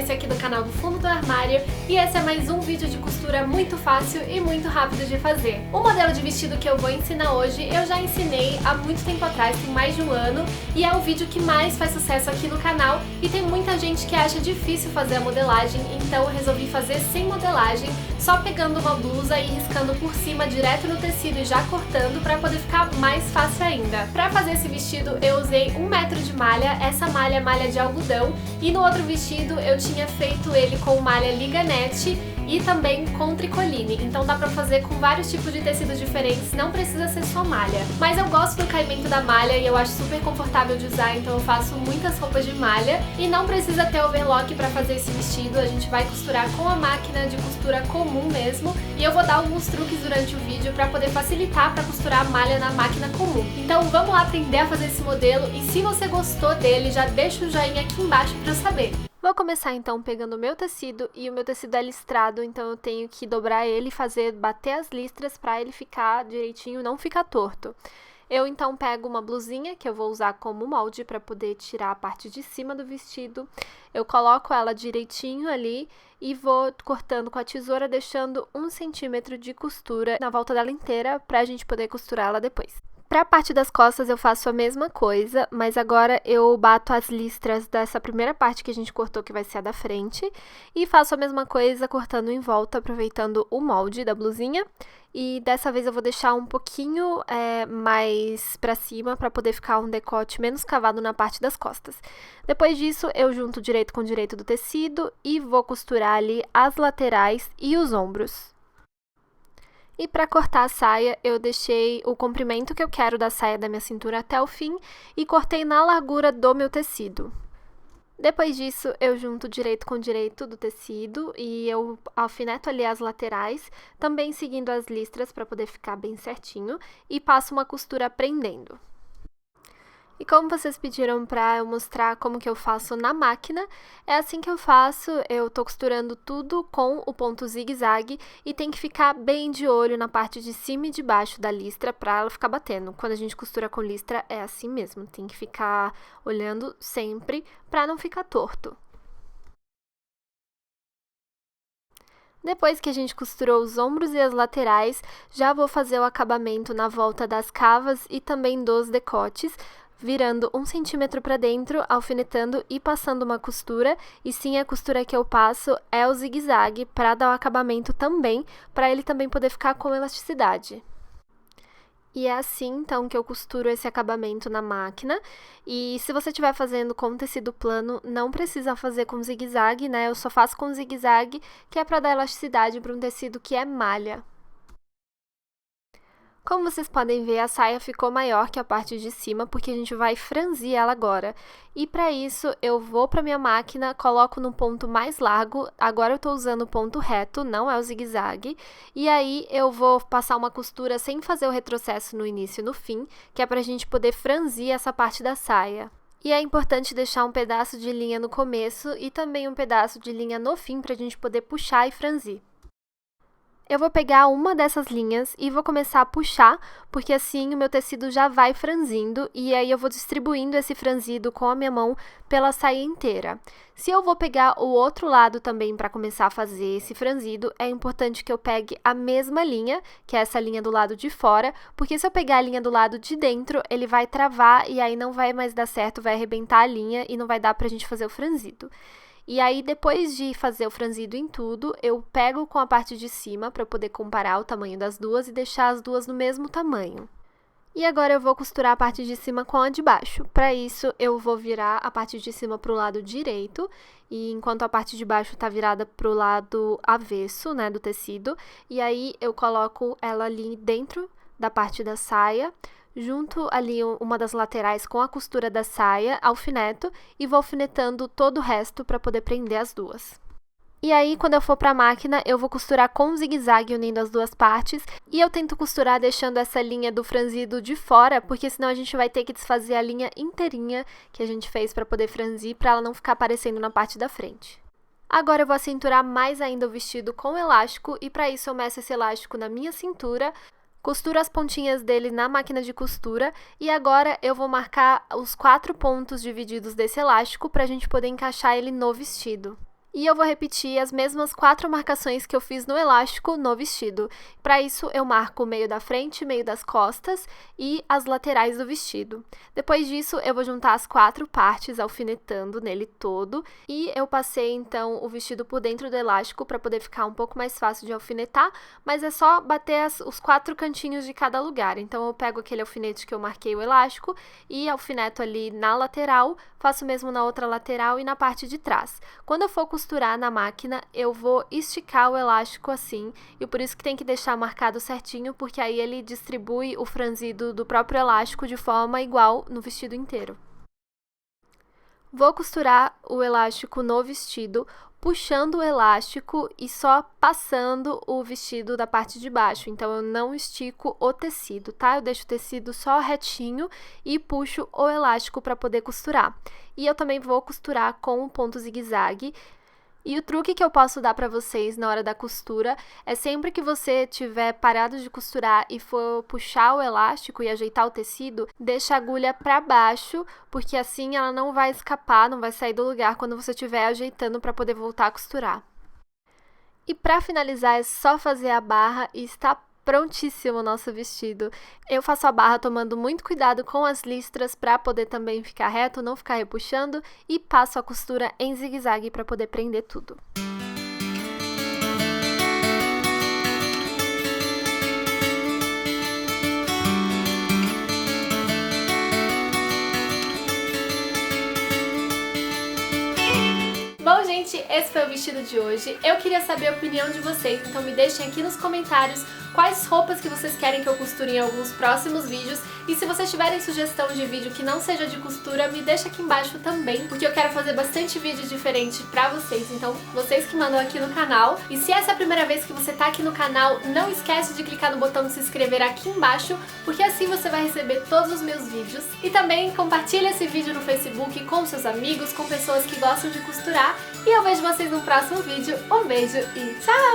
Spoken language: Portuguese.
Joyce aqui do canal do Fundo do Armário e esse é mais um vídeo de costura muito fácil e muito rápido de fazer. O modelo de vestido que eu vou ensinar hoje eu já ensinei há muito tempo atrás, tem mais de um ano, e é o vídeo que mais faz sucesso aqui no canal e tem muita gente que acha difícil fazer a modelagem, então eu resolvi fazer sem modelagem, só pegando uma blusa e riscando por cima direto no tecido e já cortando para poder ficar mais fácil ainda. Para fazer esse vestido eu usei 1 metro de malha, essa malha é malha de algodão, e no outro vestido eu tinha feito ele com malha liganete e também com tricoline, então dá pra fazer com vários tipos de tecidos diferentes, não precisa ser só malha. Mas eu gosto do caimento da malha e eu acho super confortável de usar, então eu faço muitas roupas de malha e não precisa ter overlock pra fazer esse vestido, a gente vai costurar com a máquina de costura comum mesmo, e eu vou dar alguns truques durante o vídeo pra poder facilitar pra costurar a malha na máquina comum. Então vamos lá aprender a fazer esse modelo e se você gostou dele, já deixa o joinha aqui embaixo pra eu saber. Vou começar então pegando o meu tecido, e o meu tecido é listrado, então eu tenho que dobrar ele e bater as listras para ele ficar direitinho, não ficar torto. Eu então pego uma blusinha que eu vou usar como molde para poder tirar a parte de cima do vestido. Eu coloco ela direitinho ali e vou cortando com a tesoura, deixando 1 centímetro de costura na volta dela inteira para a gente poder costurar ela depois. Para a parte das costas eu faço a mesma coisa, mas agora eu bato as listras dessa primeira parte que a gente cortou, que vai ser a da frente, e faço a mesma coisa cortando em volta, aproveitando o molde da blusinha. E dessa vez eu vou deixar um pouquinho mais para cima, para poder ficar um decote menos cavado na parte das costas. Depois disso, eu junto direito com direito do tecido e vou costurar ali as laterais e os ombros. E para cortar a saia, eu deixei o comprimento que eu quero da saia da minha cintura até o fim e cortei na largura do meu tecido. Depois disso, eu junto direito com direito do tecido e eu alfineto ali as laterais, também seguindo as listras para poder ficar bem certinho, e passo uma costura prendendo. E como vocês pediram para eu mostrar como que eu faço na máquina, é assim que eu faço. Eu tô costurando tudo com o ponto zigue-zague e tem que ficar bem de olho na parte de cima e de baixo da listra para ela ficar batendo. Quando a gente costura com listra é assim mesmo, tem que ficar olhando sempre para não ficar torto. Depois que a gente costurou os ombros e as laterais, já vou fazer o acabamento na volta das cavas e também dos decotes, virando 1 centímetro para dentro, alfinetando e passando uma costura, e sim, a costura que eu passo é o zigue-zague para dar o acabamento também, para ele também poder ficar com elasticidade. E é assim, então, que eu costuro esse acabamento na máquina. E se você estiver fazendo com tecido plano, não precisa fazer com zigue-zague, né? Eu só faço com zigue-zague, que é para dar elasticidade para um tecido que é malha. Como vocês podem ver, a saia ficou maior que a parte de cima, porque a gente vai franzir ela agora. E para isso, eu vou para minha máquina, coloco no ponto mais largo, agora eu estou usando o ponto reto, não é o zigue-zague. E aí, eu vou passar uma costura sem fazer o retrocesso no início e no fim, que é para a gente poder franzir essa parte da saia. E é importante deixar um pedaço de linha no começo e também um pedaço de linha no fim, para a gente poder puxar e franzir. Eu vou pegar uma dessas linhas e vou começar a puxar, porque assim o meu tecido já vai franzindo, e aí eu vou distribuindo esse franzido com a minha mão pela saia inteira. Se eu vou pegar o outro lado também para começar a fazer esse franzido, é importante que eu pegue a mesma linha, que é essa linha do lado de fora, porque se eu pegar a linha do lado de dentro, ele vai travar e aí não vai mais dar certo, vai arrebentar a linha e não vai dar pra gente fazer o franzido. E aí, depois de fazer o franzido em tudo, eu pego com a parte de cima para poder comparar o tamanho das duas e deixar as duas no mesmo tamanho. E agora eu vou costurar a parte de cima com a de baixo. Para isso, eu vou virar a parte de cima para o lado direito, e enquanto a parte de baixo está virada para o lado avesso, né, do tecido. E aí, eu coloco ela ali dentro da parte da saia, junto ali uma das laterais com a costura da saia, alfineto, e vou alfinetando todo o resto para poder prender as duas. E aí, quando eu for para a máquina, eu vou costurar com zigue-zague unindo as duas partes, e eu tento costurar deixando essa linha do franzido de fora, porque senão a gente vai ter que desfazer a linha inteirinha que a gente fez para poder franzir, para ela não ficar aparecendo na parte da frente. Agora eu vou acinturar mais ainda o vestido com elástico, e para isso eu meço esse elástico na minha cintura, costuro as pontinhas dele na máquina de costura e agora eu vou marcar os 4 pontos divididos desse elástico para a gente poder encaixar ele no vestido. E eu vou repetir as mesmas 4 marcações que eu fiz no elástico no vestido. Para isso, eu marco o meio da frente, meio das costas e as laterais do vestido. Depois disso, eu vou juntar as 4 partes, alfinetando nele todo. E eu passei, então, o vestido por dentro do elástico para poder ficar um pouco mais fácil de alfinetar, mas é só bater os 4 cantinhos de cada lugar. Então, eu pego aquele alfinete que eu marquei o elástico e alfineto ali na lateral, faço o mesmo na outra lateral e na parte de trás. Quando eu for costurar na máquina, eu vou esticar o elástico assim, e por isso que tem que deixar marcado certinho, porque aí ele distribui o franzido do próprio elástico de forma igual no vestido inteiro. Vou costurar o elástico no vestido, puxando o elástico e só passando o vestido da parte de baixo. Então, eu não estico o tecido, tá? Eu deixo o tecido só retinho e puxo o elástico para poder costurar. E eu também vou costurar com um ponto zigue-zague. E o truque que eu posso dar para vocês na hora da costura é sempre que você tiver parado de costurar e for puxar o elástico e ajeitar o tecido, deixa a agulha para baixo, porque assim ela não vai escapar, não vai sair do lugar quando você estiver ajeitando para poder voltar a costurar. E para finalizar é só fazer a barra e está prontíssimo o nosso vestido. Eu faço a barra tomando muito cuidado com as listras para poder também ficar reto, não ficar repuxando, e passo a costura em zigue-zague para poder prender tudo. Bom, gente, esse foi o vestido de hoje. Eu queria saber a opinião de vocês, então me deixem aqui nos comentários quais roupas que vocês querem que eu costure em alguns próximos vídeos. E se vocês tiverem sugestão de vídeo que não seja de costura, me deixa aqui embaixo também, porque eu quero fazer bastante vídeo diferente pra vocês, então vocês que mandam aqui no canal. E se essa é a primeira vez que você tá aqui no canal, não esquece de clicar no botão de se inscrever aqui embaixo, porque assim você vai receber todos os meus vídeos. E também compartilha esse vídeo no Facebook com seus amigos, com pessoas que gostam de costurar. E eu vejo vocês no próximo vídeo. Um beijo e tchau!